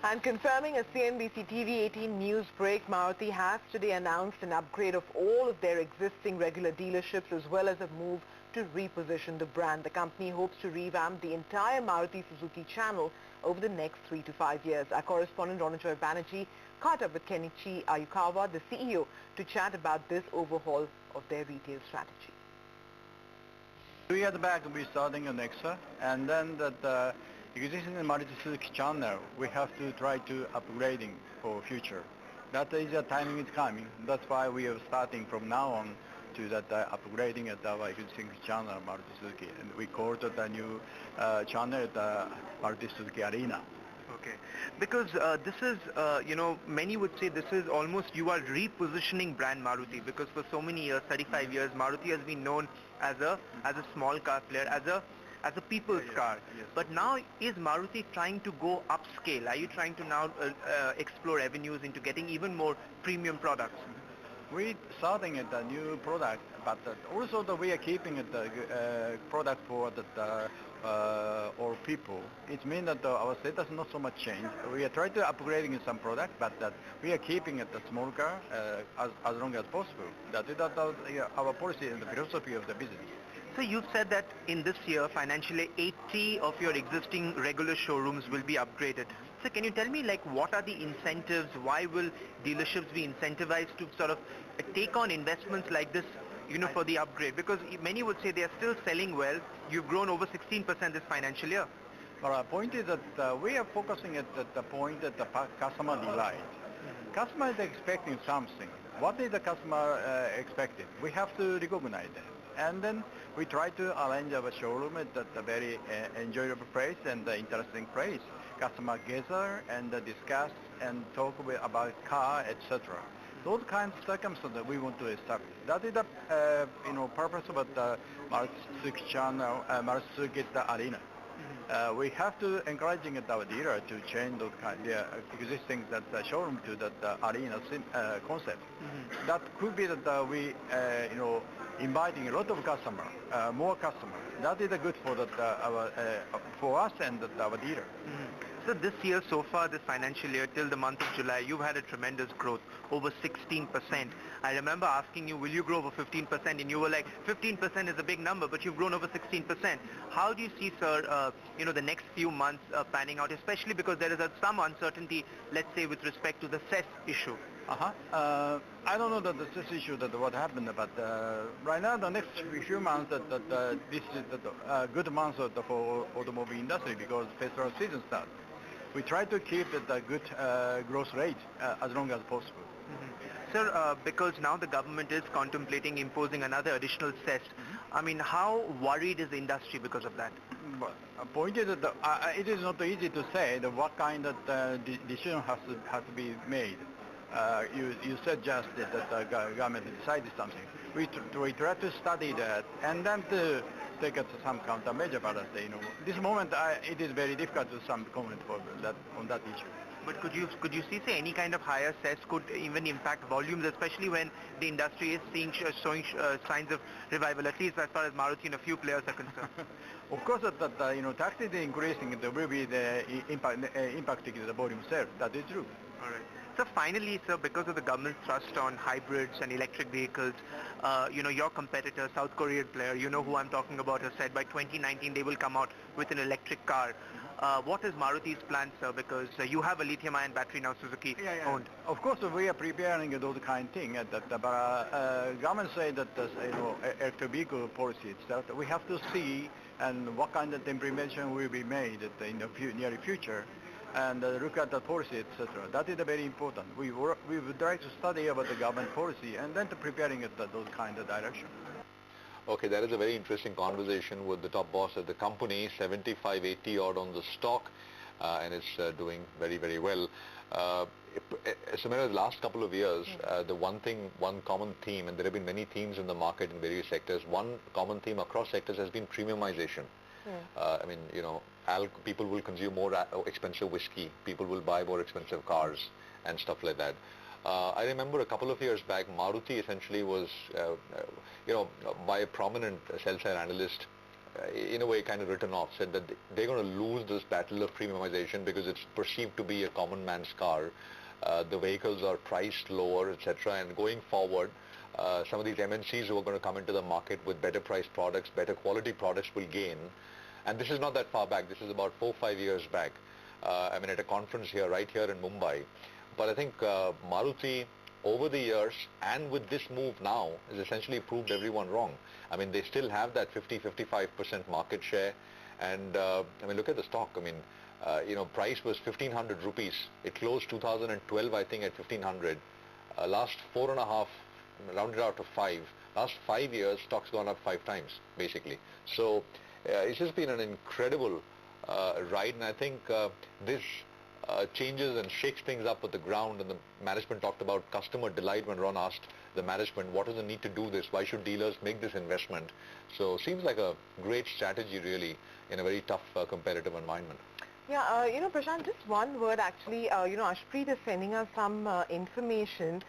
And confirming a CNBC TV18 news break, Maruti has today announced an upgrade of all of their existing regular dealerships as well as a move to reposition the brand. The company hopes to revamp the entire MarutiSuzuki channel over the next 3 to 5 years. Our correspondent Ronojoy Banerjee caught up with Kenichi Ayukawa, the CEO, to chat about this overhaul of their retail strategy. 2 years back, we starting an Nexa, and then that existing MarutiSuzuki channel, we have to try to upgrading for future. That is the timing is coming. That's why we are starting from now on to that upgrading at our existing channel, MarutiSuzuki, and we call it the new channel, the MarutiSuzuki Arena. Okay, because this is, many would say this is almost you are repositioning brand Maruti, because for so many years, 35 years, Maruti has been known as a small car player, as a people's car. Yes. But now is Maruti trying to go upscale? Are you trying to now explore avenues into getting even more premium products? We starting at a new product, but also we are keeping it product for all people. It means that our status not so much changed. We are trying to upgrading some product, but we are keeping it a small car as long as possible. That is our policy and the philosophy of the business. So you've said that in this year, financially, 80 of your existing regular showrooms will be upgraded. So can you tell me, like, what are the incentives? Why will dealerships be incentivized to sort of take on investments like this, for the upgrade? Because many would say they are still selling well. You've grown over 16% this financial year. But our point is that we are focusing at the point that the customer delight. Customer is expecting something. What is the customer expecting? We have to recognize that. And then we try to arrange our showroom at a very enjoyable place and interesting place. Customer gather and discuss and talk about car, etc. Those kinds of circumstances that we want to establish. That is the purpose of the MarutiSuzuki channel, MarutiSuzuki Arena. We have to encouraging our dealer to change those existing showroom to that arena concept. That could be that we inviting a lot of customers, more customers. That is good for for us and our dealer. So this year, so far, this financial year, till the month of July, you've had a tremendous growth, over 16%. I remember asking you, will you grow over 15%? And you were like, 15% is a big number, but you've grown over 16%. How do you see, sir, the next few months panning out, especially because there is some uncertainty, let's say, with respect to the cess issue? I don't know the cess issue what happened, but right now the next few months this is a good month for automobile industry because festival season starts. We try to keep a good growth rate as long as possible. Sir, because now the government is contemplating imposing another additional cess, I mean, how worried is the industry because of that? But the point is that it is not easy to say what kind of decision has to be made. You said just that the government decided something. We try to study that and then to take some countermeasure, but this moment it is very difficult to some comment on that issue. But could you see any kind of higher cess could even impact volumes, especially when the industry is showing signs of revival, at least as far as Maruti and a few players are concerned? Of course, tax is increasing. There will be the impacting the volume itself. That is true. All right. So finally, sir, because of the government's thrust on hybrids and electric vehicles, your competitor, South Korean player, who I'm talking about, has said by 2019 they will come out with an electric car. What is Maruti's plan, sir? Because you have a lithium-ion battery now, Suzuki owned. Of course, we are preparing those kind of things. But government say that electric vehicle policy itself, we have to see and what kind of implementation will be made in the near future. And look at the policy, etc. That is very important. We would try to study about the government policy and then to preparing those kind of direction. Okay, that is a very interesting conversation with the top boss at the company, 7580 odd on the stock, and it's doing very, very well. Similar the last couple of years, the one common theme, and there have been many themes in the market in various sectors, one common theme across sectors has been premiumization. I mean, people will consume more expensive whiskey, people will buy more expensive cars and stuff like that. I remember a couple of years back, Maruti essentially was, by a prominent sell-side analyst, in a way, kind of written off, said that they're going to lose this battle of premiumization because it's perceived to be a common man's car. The vehicles are priced lower, etc. And going forward, some of these MNCs who are going to come into the market with better priced products, better quality products will gain. And this is not that far back. This is about 4-5 years back. I mean, at a conference here, right here in Mumbai. But I think Maruti, over the years, and with this move now, has essentially proved everyone wrong. I mean, they still have that 50-55% market share. And I mean, look at the stock. I mean, you know, price was 1,500 rupees. It closed 2012, I think, at 1,500. Last 4.5, rounded out to 5. Last 5 years, stock's gone up 5 times, basically. So it's just been an incredible ride, and I think this changes and shakes things up at the ground. And the management talked about customer delight when Ron asked the management, what is the need to do this? Why should dealers make this investment? So seems like a great strategy, really, in a very tough competitive environment. Yeah, you know, Prashant, just one word actually, you know, Ashpreet is sending us some information.